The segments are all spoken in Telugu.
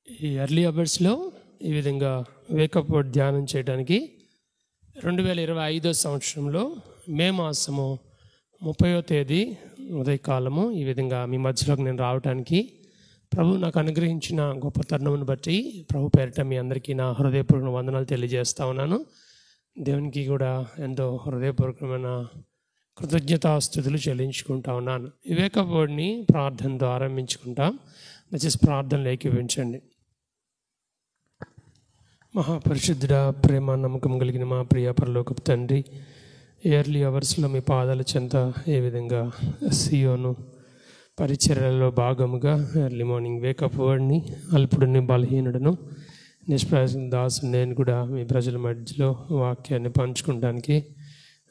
ఈ ఎర్లీ అవర్స్లో ఈ విధంగా వేకప్ వర్డ్ ధ్యానం చేయడానికి 2025 సంవత్సరంలో మే మాసము 30వ తేదీ ఉదయకాలము ఈ విధంగా మీ మధ్యలోకి నేను రావడానికి ప్రభు నాకు అనుగ్రహించిన గొప్ప తరుణమును బట్టి ప్రభు పేరిట మీ అందరికీ నా హృదయపూర్వక వందనాలు తెలియజేస్తా ఉన్నాను. దేవునికి కూడా ఎంతో హృదయపూర్వకమైన కృతజ్ఞతాస్తుతులు చెల్లించుకుంటా ఉన్నాను. ఈ వేకప్ వర్డ్ని ప్రార్థనతో ఆరంభించుకుంటాం. దయచేసి ప్రార్థనలు ఏకీభవించండి. మహాపరిశుద్ధుడా, ప్రేమ నమ్మకం కలిగిన మా ప్రియ పరలోకపు తండ్రి, ఎర్లీ అవర్స్లో మీ పాదాల చెంత ఏ విధంగా సియోను పరిచర్యలలో భాగముగా ఎర్లీ మార్నింగ్ వేకప్ వర్డ్ని అల్పుడిని బలహీనుడును నిష్ప్రయాసం దాసు నేను కూడా మీ ప్రజల మధ్యలో వాక్యాన్ని పంచుకోవడానికి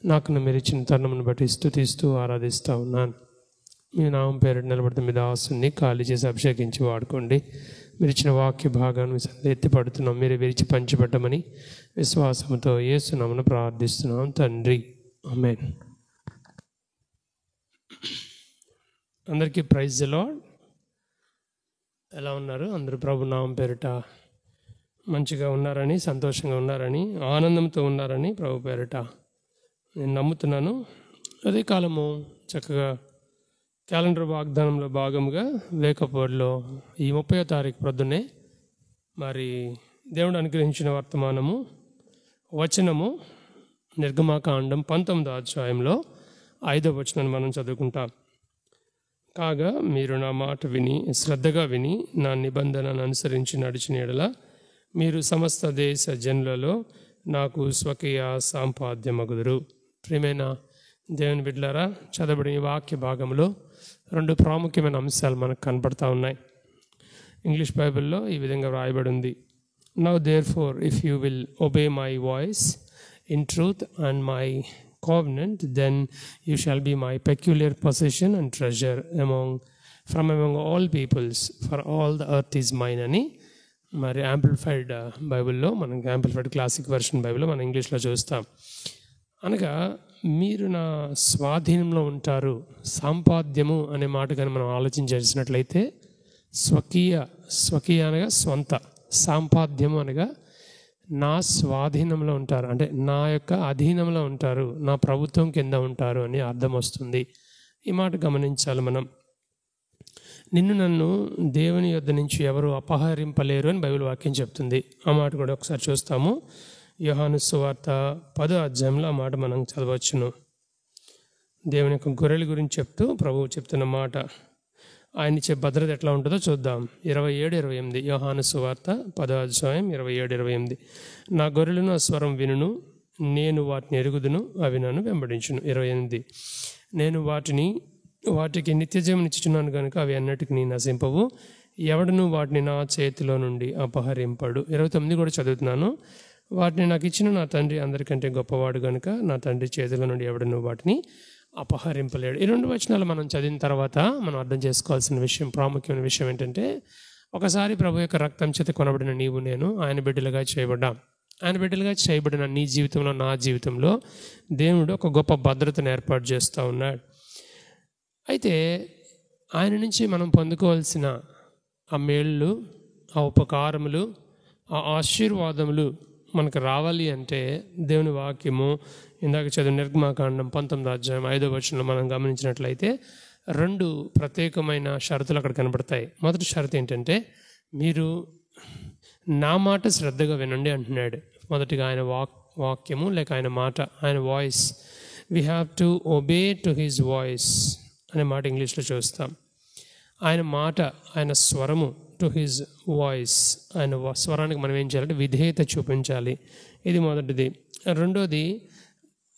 నాకు మీరు ఇచ్చిన తరుణమును బట్టి స్తుతిస్తూ ఆరాధిస్తూ ఉన్నాను. మీ నామం పేరు నిలబడితే మీ దాసుని ఖాళీ చేసి అభిషేకించి వాడుకోండి. మీరు ఇచ్చిన వాక్య భాగాన్ని ఎత్తిపడుతున్నాం, మీరు విరిచి పంచిపెట్టమని విశ్వాసంతో యేసునామమున ప్రార్థిస్తున్నాం తండ్రి, ఆమేన్. అందరికీ ప్రైజ్ ది లార్డ్. ఎలా ఉన్నారు అందరూ? ప్రభు నామం పేరిట మంచిగా ఉన్నారని, సంతోషంగా ఉన్నారని, ఆనందంతో ఉన్నారని ప్రభు పేరిట నేను నమ్ముతున్నాను. అదే కాలము చక్కగా క్యాలెండర్ వాగ్దానంలో భాగంగా వేకప్ వర్డ్లో ఈ 30వ తారీఖు ప్రొద్దునే మరి దేవుడు అనుగ్రహించిన వర్తమానము వచనము నిర్గమాకాండం 19వ అధ్యాయంలో 5వ వచనాన్ని మనం చదువుకుంటాం. కాగా మీరు నా మాట విని శ్రద్ధగా విని నా నిబంధనను అనుసరించి నడిచిన యెడల మీరు సమస్త దేశ జనులలో నాకు స్వకీయ సంపాద్యమగుదురు. ప్రియమైన దేవుని బిడ్డలారా, చదవబడిన ఈ వాక్య భాగంలో 2 ప్రాముఖ్యమైన అంశాలు మనకు కనపడతా ఉన్నాయి. ఇంగ్లీష్ బైబిల్లో ఈ విధంగా వ్రాయబడి ఉంది. Now therefore if you will obey my voice in truth and my covenant, then you shall be my peculiar possession and treasure from among all peoples, for all the earth is mine అని మరి యాంప్లిఫైడ్ బైబిల్లో, మనం యాంప్లిఫైడ్ క్లాసిక్ వెర్షన్ బైబిల్లో మనం ఇంగ్లీష్లో చూస్తాం. అనగా మీరు నా స్వాధీనంలో ఉంటారు. సంపాద్యము అనే మాట కానీ మనం ఆలోచించేసినట్లయితే స్వకీయ అనగా స్వంత, సంపాద్యము అనగా నా స్వాధీనంలో ఉంటారు, అంటే నా యొక్క అధీనంలో ఉంటారు, నా ప్రభుత్వం కింద ఉంటారు అని అర్థం వస్తుంది. ఈ మాట గమనించాలి మనం. నన్ను దేవుని యొద్ద నుంచి ఎవరు అపహరింపలేరు అని బైబిల్ వాక్యం చెప్తుంది. ఆ మాట కూడా ఒకసారి చూస్తాము. యోహాను సువార్త 10వ అధ్యాయంలో ఆ మాట మనం చదవచ్చును. దేవుని యొక్క గొర్రెల గురించి చెప్తూ ప్రభువు చెప్తున్న మాట, ఆయన ఇచ్చే భద్రత ఎట్లా ఉంటుందో చూద్దాం. 27-28 యోహాను సువార్త 10వ అధ్యాయం 27-28. నా గొర్రెలను ఆ స్వరం వినును, నేను వాటిని ఎరుగుదును, అవి నన్ను వెంబడించును. 28 నేను వాటికి నిత్యజీవనిచ్చుచున్నాను కనుక అవి అన్నిటికీ నశింపవు, ఎవడను వాటిని నా చేతిలో నుండి అపహరింపడు. 29 కూడా చదువుతున్నాను. వాటిని నాకు ఇచ్చిన నా తండ్రి అందరికంటే గొప్పవాడు కనుక నా తండ్రి చేతిలో నుండి ఎవడను వాటిని అపహరింపలేడు. ఈ 2 వచనాలు మనం చదివిన తర్వాత మనం అర్థం చేసుకోవాల్సిన విషయం, ప్రాముఖ్యమైన విషయం ఏంటంటే, ఒకసారి ప్రభు యొక్క రక్తం చేత కొనబడిన నీవు నేను ఆయన బిడ్డలుగా చేయబడ్డాం. ఆయన బిడ్డలుగా చేయబడిన నీ జీవితంలో, నా జీవితంలో దేవుడు ఒక గొప్ప భద్రతను ఏర్పాటు చేస్తూ ఉన్నాడు. అయితే ఆయన నుంచి మనం పొందుకోవాల్సిన ఆ మేళ్ళు, ఆ ఉపకారములు, ఆ ఆశీర్వాదములు మనకు రావాలి అంటే దేవుని వాక్యము ఇందాక చదువు నిర్గమాకాండం 19వ అధ్యాయం 5వ వచనంలో మనం గమనించినట్లయితే 2 ప్రత్యేకమైన షరతులు అక్కడ కనబడతాయి. మొదటి షరతు ఏంటంటే, మీరు నా మాట శ్రద్ధగా వినండి అంటున్నాడు. మొదటిగా ఆయన వాక్యము లేక ఆయన మాట, ఆయన voice, we have to obey to his voice అనే మాట ఇంగ్లీష్లో చూస్తాం. ఆయన మాట, ఆయన స్వరము, టు హిజ్ వాయిస్, ఆయన స్వరానికి మనం ఏం చేయాలంటే విధేయత చూపించాలి. ఇది మొదటిది. రెండోది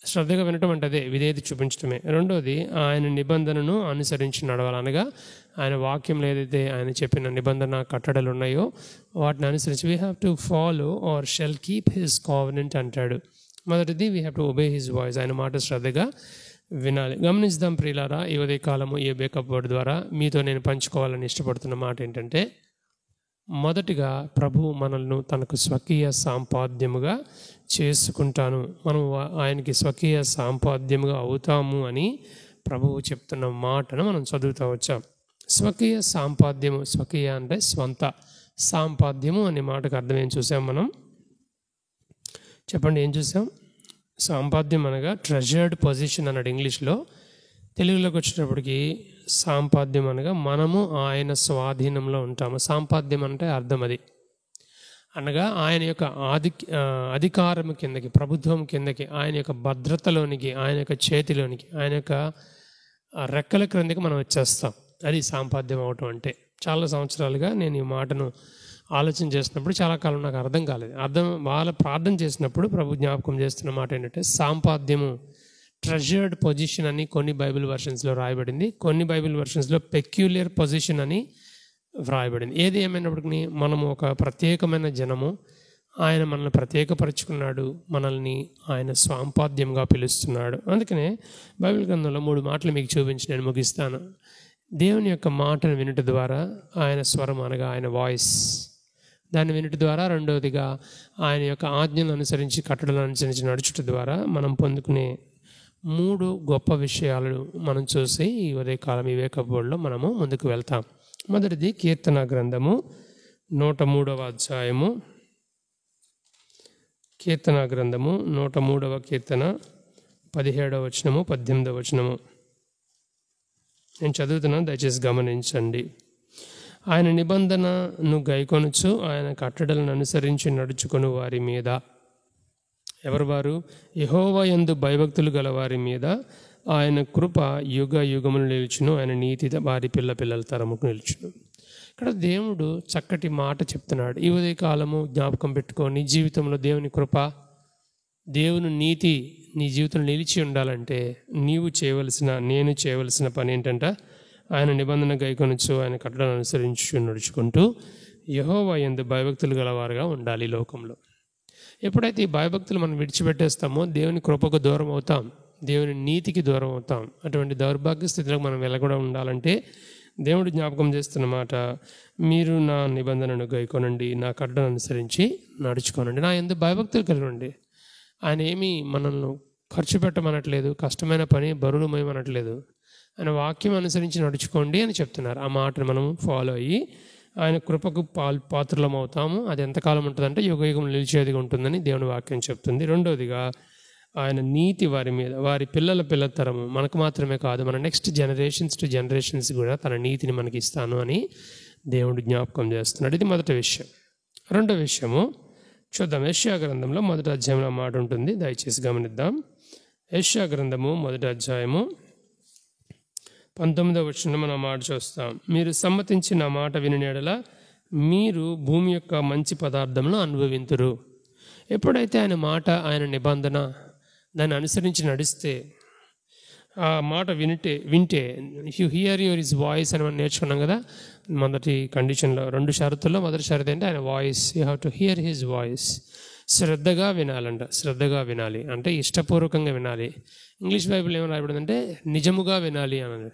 శ్రద్ధగా వినటం అంటే అదే విధేయత చూపించడమే. రెండోది ఆయన నిబంధనను అనుసరించి నడవాలి. అనగా ఆయన వాక్యంలో ఏదైతే ఆయన చెప్పిన నిబంధన కట్టడలు ఉన్నాయో వాటిని అనుసరించి we have to follow or shall keep his covenant అంటాడు. మొదటిది we have to obey his voice, ఆయన మాట శ్రద్ధగా వినాలి. గమనిద్దాం ప్రియులారా, ఈ ఉదయకాలము ఈ వేకప్ వర్డ్ ద్వారా మీతో నేను పంచుకోవాలని ఇష్టపడుతున్న మాట ఏంటంటే, మొదటిగా ప్రభు మనల్ని తనకు స్వకీయ సంపాద్యముగా చేసుకుంటాను, మనం ఆయనకి స్వకీయ సంపాద్యముగా అవుతాము అని ప్రభువు చెప్తున్న మాటను మనం చదువుతూ వచ్చాం. స్వకీయ సాంపాద్యము, స్వకీయ అంటే స్వంత, సాంపాద్యము అనే మాటకు అర్థం ఏం చూసాం మనం? చెప్పండి, ఏం చూసాం? సాంపాద్యం అనగా ట్రెజర్డ్ పొజిషన్ అన్నాడు ఇంగ్లీష్లో. తెలుగులోకి వచ్చేటప్పటికి సాంపాద్యం అనగా మనము ఆయన స్వాధీనంలో ఉంటాము. సాంపాద్యం అంటే అర్థం అది, అనగా ఆయన యొక్క అధికారం కిందకి, ప్రభుత్వం కిందకి, ఆయన యొక్క భద్రతలోనికి, ఆయన యొక్క చేతిలోనికి, ఆయన యొక్క రెక్కల క్రిందకి మనం వచ్చేస్తాం. అది సాంపాద్యం అవటం అంటే. చాలా సంవత్సరాలుగా నేను ఈ మాటను ఆలోచన చేసినప్పుడు చాలా కాలం నాకు అర్థం కాలేదు. వాళ్ళ ప్రార్థన చేసినప్పుడు ప్రభు జ్ఞాపకం చేస్తున్న మాట ఏంటంటే సాంపాద్యము, ట్రెజర్డ్ పొజిషన్ అని కొన్ని బైబిల్ వర్షన్స్లో రాయబడింది, కొన్ని బైబిల్ వర్షన్స్లో పెక్యులియర్ పొజిషన్ అని వ్రాయబడింది. ఏది ఏమైనప్పటికీ మనము ఒక ప్రత్యేకమైన జనము, ఆయన మనల్ని ప్రత్యేకపరుచుకున్నాడు, మనల్ని ఆయన సాంపాద్యంగా పిలుస్తున్నాడు. అందుకనే బైబిల్ గ్రంథంలో 3 మాటలు మీకు చూపించి నేను ముగిస్తాను. దేవుని యొక్క మాటను వినుట ద్వారా, ఆయన స్వరం అనగా ఆయన వాయిస్, దాన్ని వినుట ద్వారా, రెండవదిగా ఆయన యొక్క ఆజ్ఞలను అనుసరించి, కట్టడలను అనుసరించి నడుచుట ద్వారా మనం పొందుకునే 3 గొప్ప విషయాలు మనం చూసి ఈ ఉదయకాలం ఈ వేకబోర్డులో మనము ముందుకు వెళ్తాం. మొదటిది కీర్తన గ్రంథము 103వ అధ్యాయము. కీర్తన గ్రంథము 103వ కీర్తన 17వ వచనము 18వ వచనము నేను చదువుతున్నాను, దయచేసి గమనించండి. ఆయన నిబంధనను గైకొనుచు ఆయన కట్టడలను అనుసరించి నడుచుకొని వారి మీద, ఎవరు వారు? యెహోవా యందు భయభక్తులు గల వారి మీద ఆయన కృప యుగ యుగములు నిలుచును, ఆయన నీతి వారి పిల్లల తరముకు నిలుచును. ఇక్కడ దేవుడు చక్కటి మాట చెప్తున్నాడు. ఈ ఉదయ కాలము జ్ఞాపకం పెట్టుకో, నీ జీవితంలో దేవుని కృప, దేవుని నీతి నీ జీవితంలో నిలిచి ఉండాలంటే నీవు చేయవలసిన, నేను చేయవలసిన పని ఏంటంటే ఆయన నిబంధన గైకొనొచ్చు, ఆయన కట్టడలను అనుసరించి నడుచుకుంటూ యెహోవా యందు భయభక్తులు గలవారుగా ఉండాలి లోకంలో. ఎప్పుడైతే ఈ భయభక్తులు మనం విడిచిపెట్టేస్తామో దేవుని కృపకు దూరం అవుతాం, దేవుని నీతికి దూరం అవుతాం. అటువంటి దౌర్భాగ్య స్థితిలో మనం వెళ్ళకుండా ఉండాలంటే దేవుడు జ్ఞాపకం చేస్తున్న మాట, మీరు నా నిబంధనను గైకొనండి, నా కట్టడను అనుసరించి నడుచుకోనండి, నా యందు భయభక్తులు కలిగి. ఆయన ఏమీ మనల్ని ఖర్చు పెట్టమనట్లేదు, కష్టమైన పని బరువులు మోయమనట్లేదు. ఆయన వాక్యం అనుసరించి నడుచుకోండి అని చెప్తున్నారు. ఆ మాటను మనం ఫాలో అయ్యి ఆయన కృపకు పాత్రలం అవుతాము. అది ఎంతకాలం ఉంటుందంటే యుగ యుగం నిలిచేదిగా ఉంటుందని దేవుని వాక్యం చెప్తుంది. రెండవదిగా ఆయన నీతి వారి మీద, వారి పిల్లల తరము, మనకు మాత్రమే కాదు, మన నెక్స్ట్ జనరేషన్స్ టు జనరేషన్స్ కూడా తన నీతిని మనకి ఇస్తాను అని దేవుడు జ్ఞాపకం చేస్తున్నాడు. ఇది మొదటి విషయం. రెండో విషయము చూద్దాం. యెషయా గ్రంథంలో 1వ అధ్యాయంలో మాట ఉంటుంది, దయచేసి గమనిద్దాం. యెషయా గ్రంథము 1వ అధ్యాయము 19వ వచనంలో మనం మాట చూస్తాం. మీరు సమ్మతించి నా మాట విని ఎడల మీరు భూమి యొక్క మంచి పదార్థములను అనుభవింతురు. ఎప్పుడైతే ఆయన మాట, ఆయన నిబంధన దాన్ని అనుసరించి నడిస్తే, ఆ మాట వింటే you here your his voice అని మనం నేర్చుకున్నాం కదా మొదటి కండిషన్లో. 2 షరతుల్లో మొదటి షరతు అంటే ఆయన voice, you have to hear his voice. శ్రద్ధగా వినాలంట. శ్రద్ధగా వినాలి అంటే ఇష్టపూర్వకంగా వినాలి. ఇంగ్లీష్ బైబిల్ ఏమైనా రాయబడిందంటే నిజముగా వినాలి అన్నది.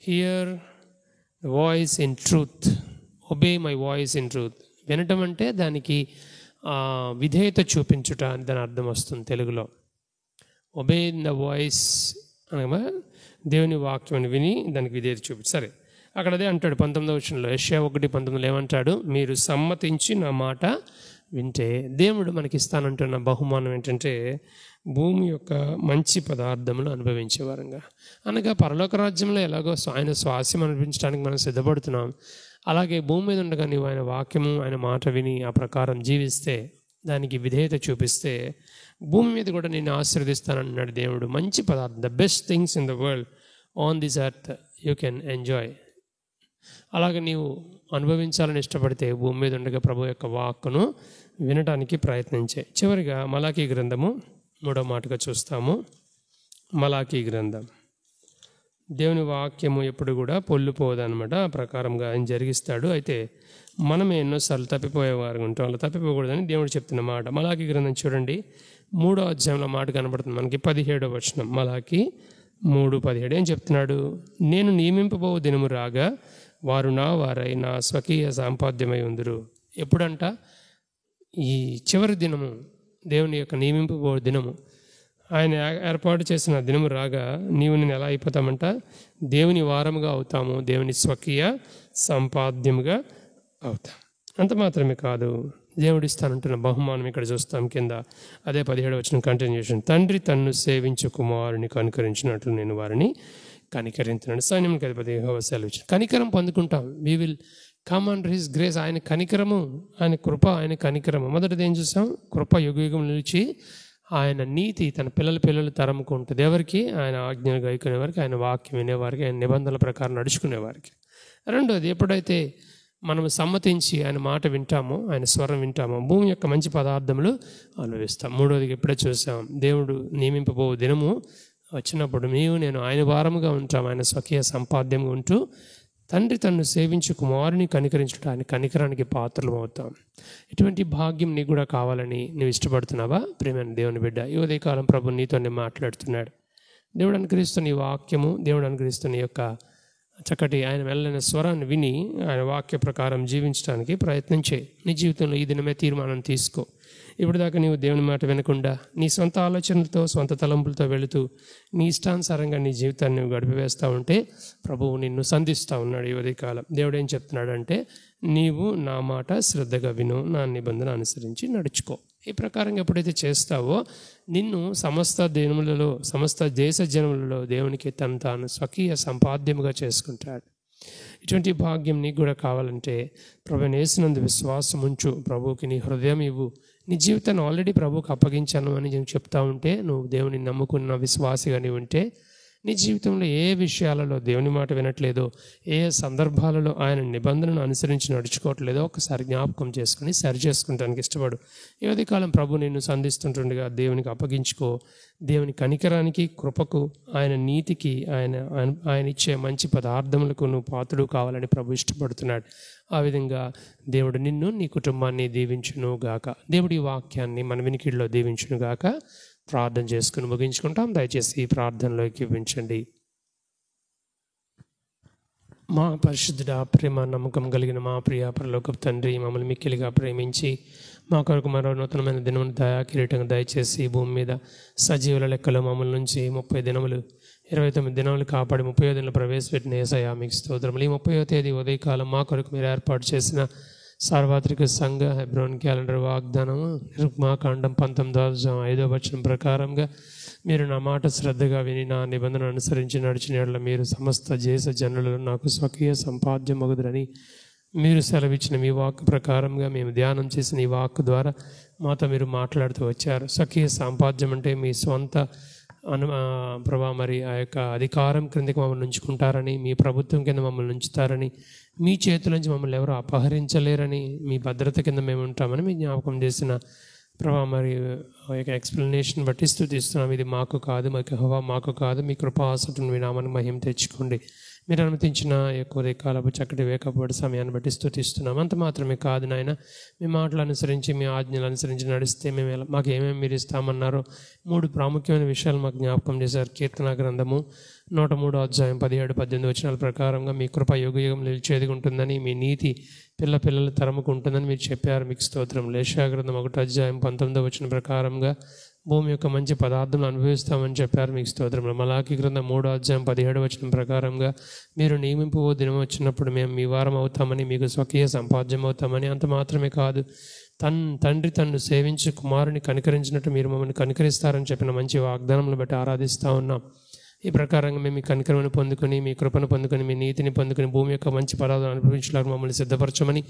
Here voice in truth, obey my voice in truth. వినటం అంటే దానికి విధేయత చూపించుట అని దాని అర్థం వస్తుంది తెలుగులో. ఒబే ఇన్ ద వాయిస్ అనగా దేవుని వాక్యం విని దానికి విధేయత చూపించు. సరే, అక్కడ అదే అంటాడు 19వ వచనంలో, యెషయా 1:19 ఏమంటాడు? మీరు సమ్మతించి నా మాట వింటే దేవుడు మనకి ఇస్తానంటున్న బహుమానం ఏంటంటే భూమి యొక్క మంచి పదార్థములు అనుభవించేవారంగా. అనగా పరలోక రాజ్యంలో ఎలాగో ఆయన స్వాస్యం అనిపించడానికి మనం సిద్ధపడుతున్నాం, అలాగే భూమి మీద ఉండగా నీవు ఆయన వాక్యము, ఆయన మాట విని ఆ ప్రకారం జీవిస్తే, దానికి విధేయత చూపిస్తే భూమి మీద కూడా నేను ఆశీర్వదిస్తానన్నాడు దేవుడు. మంచి పదార్థం, the best things in the world on this earth you can enjoy. అలాగే నీవు అనుభవించాలని ఇష్టపడితే భూమి మీద ఉండగా ప్రభు యొక్క వాక్కును వినటానికి ప్రయత్నించే. చివరిగా మలాకీ గ్రంథము 3వ మాటగా చూస్తాము. మలాకీ గ్రంథం, దేవుని వాక్యము ఎప్పుడు కూడా పొల్లిపోదనమాట. ఆ ప్రకారంగా ఆయన జరిగిస్తాడు. అయితే మనమే ఎన్నోసార్లు తప్పిపోయేవారు ఉంటాం, అలా తప్పిపోకూడదని దేవుడు చెప్తున్న మాట. మలాకీ గ్రంథం చూడండి, 3వ అధ్యాయంలో మాట కనబడుతుంది మనకి, 17వ వచనం. మలాకీ 3:17 ఏం చెప్తున్నాడు? నేను నియమింపబో దినము రాగా వారు నా వారై నా స్వకీయ సాంపాద్యమై ఉందురు. ఎప్పుడంట? ఈ చివరి దినము, దేవుని యొక్క నియమింపబో దినము. ఆయన ఏర్పాటు చేసిన దినము రాగా నీవు నేను ఎలా అయిపోతామంట, దేవుని వారముగా అవుతాము, దేవుని స్వకీయ సంపాద్యముగా అవుతాం. అంత మాత్రమే కాదు, దేవుడు ఇస్తానంటున్న బహుమానం ఇక్కడ చూస్తాం కింద అదే 17వ వచనం కంటిన్యూషన్. తండ్రి తన్ను సేవించు కుమారుని కనికరించినట్లు నేను వారిని కనికరించినాడు. సైన్యంకి అధిపతి యెహోవా సెలవిచ్చాడు. కనికరం పొందుకుంటాం. We will come under his grace. ఆయన కనికరము, ఆయన కృప, ఆయన కనికరము. మొదటిది ఏం చూసాం? కృప యుగయుగం నిలిచి ఆయన నీతి తన పిల్లలు తరముకు ఉంటుంది. ఎవరికి? ఆయన ఆజ్ఞలు గైకునేవారికి, ఆయన వాక్యం వినేవారికి, ఆయన నిబంధనల ప్రకారం నడుచుకునేవారికి. రెండోది, ఎప్పుడైతే మనము సమ్మతించి ఆయన మాట వింటామో, ఆయన స్వరం వింటామో, భూమి యొక్క మంచి పదార్థములు అనుభవిస్తాం. మూడోది ఎప్పుడే చూసాం, దేవుడు నియమింపబో దినము వచ్చినప్పుడు నేను ఆయన వారముగా ఉంటాం, ఆయన స్వకీయ సంపాద్యంగా ఉంటూ తండ్రి తన్ను సేవించు కుమారుని కనికరించడం, ఆయన కనికరానికి పాత్రలు అవుతాం. ఇటువంటి భాగ్యం నీకు కూడా కావాలని నువ్వు ఇష్టపడుతున్నావా ప్రియమైన దేవుని బిడ్డ? ఈ ఉదయకాలం ప్రభు నీతోనే మాట్లాడుతున్నాడు. దేవుడు అనుగ్రహిస్తున్న ఈ వాక్యము, దేవుడు అనుగ్రహిస్తున్న ఈ యొక్క చక్కటి ఆయన వెళ్ళిన స్వరాన్ని విని ఆయన వాక్య ప్రకారం జీవించడానికి ప్రయత్నం చేయి. నీ జీవితంలో ఈ దినమే తీర్మానం తీసుకో. ఇప్పుడు దాకా నీవు దేవుని మాట వినకుండా నీ సొంత ఆలోచనలతో, సొంత తలంపులతో వెళుతూ నీ ఇష్టానుసారంగా నీ జీవితాన్ని నువ్వు గడిపివేస్తూ ఉంటే ప్రభువు నిన్ను సంధిస్తూ ఉన్నాడు. ఈ ఉదయకాలం దేవుడు ఏం చెప్తున్నాడంటే, నీవు నా మాట శ్రద్ధగా విను, నా నిబంధన అనుసరించి నడుచుకో. ఈ ప్రకారంగా ఎప్పుడైతే చేస్తావో నిన్ను సమస్త దినములలో, సమస్త దేశ జనములలో దేవునికి తాను స్వకీయ సంపాద్యముగా చేసుకుంటాడు. ఇటువంటి భాగ్యం నీకు కూడా కావాలంటే ప్రభువుని యేసునందు విశ్వాసం ఉంచు, ప్రభువుకి నీ హృదయం ఇవ్వు. నీ జీవితాన్ని ఆల్రెడీ ప్రభువుకి అప్పగించాను అని నేను చెప్తా ఉంటే, నువ్వు దేవుని నమ్ముకున్న విశ్వాసిగా నీవు ఉంటే, నీ జీవితంలో ఏ విషయాలలో దేవుని మాట వినట్లేదో, ఏ సందర్భాలలో ఆయన నిబంధనను అనుసరించి నడుచుకోవట్లేదో ఒకసారి జ్ఞాపకం చేసుకుని సరి చేసుకుంటానికి ఇష్టపడు. ఈ ఉదయకాలం ప్రభు నిన్ను సంధిస్తుంటుండగా దేవునికి అప్పగించుకో. దేవుని కనికరానికి, కృపకు, ఆయన నీతికి, ఆయన ఇచ్చే మంచి పదార్థములకు నువ్వు పాత్రుడు కావాలని ప్రభు ఇష్టపడుతున్నాడు. ఆ విధంగా దేవుడు నిన్ను, నీ కుటుంబాన్ని దీవించును గాక. దేవుడి వాక్యాన్ని మన వినికిడిలో దీవించును గాక. ప్రార్థన చేసుకుని ముగించుకుంటాం. దయచేసి ఈ ప్రార్థనలోకి ఇవ్వించండి. మా పరిశుద్ధుడా, ప్రేమ నమ్మకం కలిగిన మా ప్రియ పరలోకపు తండ్రి, మమ్మల్ని మిక్కిలిగా ప్రేమించి మా కొరకు మరో నూతనమైన దినమును కిరీటంగా దయచేసి భూమి మీద సజీవుల లెక్కలో మమ్మల్ని నుంచి 30 దినములు 29 దినములు కాపాడి 30వ దినంలో ప్రవేశపెట్టిన యేసయ్యా మీకు స్తోత్రములు. ఈ 30వ తేదీ ఉదయకాలం మా కొరకు మీరు ఏర్పాటు చేసిన సార్వత్రిక సంఘ హెబ్రోన్ క్యాలెండర్ వాగ్దానము నిర్గమాకాండం 19వ వచనం ప్రకారంగా మీరు నా మాట శ్రద్ధగా విని నా నిబంధన అనుసరించి నడిచిన యెడల మీరు సమస్త దేశ జనులలో నాకు స్వకీయ సంపాద్యం మగుదురని మీరు సెలవిచ్చిన మీ వాక్ ప్రకారంగా మేము ధ్యానం చేసిన ఈ వాక్ ద్వారా మాతో మీరు మాట్లాడుతూ వచ్చారు. స్వకీయ సంపాద్యం అంటే మీ స్వంత ప్రభా మరి ఆ యొక్క అధికారం క్రిందకి మమ్మల్ని ఉంచుకుంటారని, మీ ప్రభుత్వం కింద మమ్మల్ని ఉంచుతారని, మీ చేతుల నుంచి మమ్మల్ని ఎవరు అపహరించలేరని, మీ భద్రత కింద మేము ఉంటామని మీ జ్ఞాపకం చేసిన ప్రభా మరి యొక్క ఎక్స్ప్లెనేషన్ బట్టి స్తుతిస్తున్నాం. ఇది మాకు కాదు, మాకు కాదు, మీ కృపాసటును మీ నామాన్ని మహిమ తెచ్చుకోండి. మీరు అనుమతించిన ఎక్కువ రేఖాలపు చక్కటి వేకపడి సమయాన్ని బట్టి స్తుతిస్తున్నాం. అంత మాత్రమే కాదు నాయన, మీ మాటలు అనుసరించి, మీ ఆజ్ఞలు అనుసరించి నడిస్తే మేము మాకు ఏమేమి మీరు ఇస్తామన్నారో 3 ప్రాముఖ్యమైన విషయాలు మాకు జ్ఞాపకం చేశారు. కీర్తన గ్రంథము 103వ అధ్యాయం 17-18 వచనాల ప్రకారంగా మీ కృప యుగయుగం నిలిచేది ఉంటుందని, మీ నీతి పిల్లల తరముకు ఉంటుందని మీరు చెప్పారు. మీకు స్తోత్రం. యెషయా గ్రంథం 1వ అధ్యాయం 19వ వచనం ప్రకారంగా భూమి యొక్క మంచి పదార్థం అనుభవిస్తామని చెప్పారు. మీకు స్తోత్రం. మలాకి గ్రంథం 3వ అధ్యాయం 17వ వచనం ప్రకారంగా మీరు నియమింపు దినం వచ్చినప్పుడు మేము మీ వారం అవుతామని, మీకు స్వకీయ సంపాద్యం అవుతామని. అంత మాత్రమే కాదు, తండ్రి తన్ను సేవించి కుమారుని కనికరించినట్టు మీరు మమ్మల్ని కనికరిస్తారని చెప్పిన మంచి వాగ్దానములు బట్టి ఆరాధిస్తూ ఉన్నాం. ఈ ప్రకారంగా మేము మీ కనికరమని పొందుకొని, మీ కృపను పొందుకొని, మీ నీతిని పొందుకొని భూమి యొక్క మంచి పదార్థాలు అనుభవించడానికి మమ్మల్ని సిద్ధపరచమని,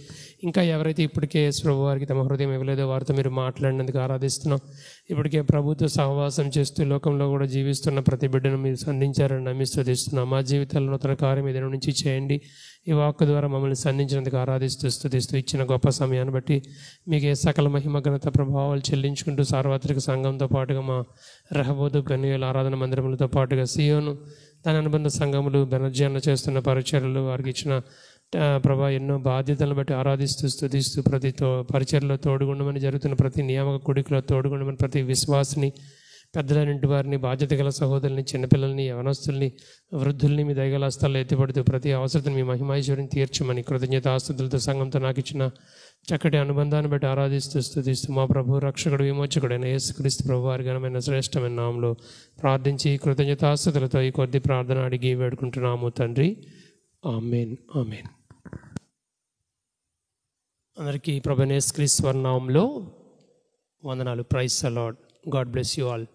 ఇంకా ఎవరైతే ఇప్పటికే ప్రభు వారికి తమ హృదయం ఇవ్వలేదో వారితో మీరు మాట్లాడినందుకు ఆరాధిస్తున్నాం. ఇప్పటికే ప్రభుత్వ సహవాసం చేస్తూ లోకంలో కూడా జీవిస్తున్న ప్రతి బిడ్డను మీరు సంధించారని నమ్మి స్తుతిస్తున్నాం. మా జీవితాల్లో నూతన కార్యం ఏదైనా నుంచి చేయండి. ఈ వాక్ ద్వారా మమ్మల్ని సంధించినందుకు ఆరాధిస్తూ స్తుతిస్తూ ఇచ్చిన గొప్ప సమయాన్ని బట్టి మీకు సకల మహిమ ఘనత ప్రభావాలు చెల్లించుకుంటూ సార్వత్రిక సంఘంతో పాటుగా మా రెహబోతు పెనుయేల ఆరాధన మందిరములతో పాటుగా సియోను దాని అనుబంధ సంఘములు బెనర్జీలో చేస్తున్న పరిచర్యలు వారికి ఇచ్చిన ప్రభా ఎన్నో బాధ్యతలను బట్టి ఆరాధిస్తూ స్తుతిస్తూ ప్రతి పరిచర్లో తోడుగుండమని, జరుగుతున్న ప్రతి నియామక కుడికలో తోడుగుండమని, ప్రతి విశ్వాసిని పెద్దలైనటువంటి వారిని, బాధ్యత గల సహోదరుల్ని, చిన్నపిల్లల్ని, యవనస్తుల్ని, వృద్ధుల్ని మీ దయగల హస్తాల్లో ఎత్తిపడుతూ ప్రతి అవసరతను మీ మహిమైశ్వరిని తీర్చమని కృతజ్ఞతాస్తుతులతో సంఘంతో నాకు ఇచ్చిన చక్కటి అనుబంధాన్ని బట్టి ఆరాధిస్తూ స్తుతిస్తూ మా ప్రభు రక్షకుడు విమోచకుడైన యేసుక్రీస్తు ప్రభు వారి ఘనమైన శ్రేష్టమైన నామంలో ప్రార్థించి కృతజ్ఞతాస్తుతులతో ఈ కొద్ది ప్రార్థన అడిగి వేడుకుంటున్నాము తండ్రి. ఆమేన్. ఆమేన్. అందరికీ ప్రభు యేసుక్రీస్తు వారి నామంలో వందనాలు. Praise the lord. God bless you all.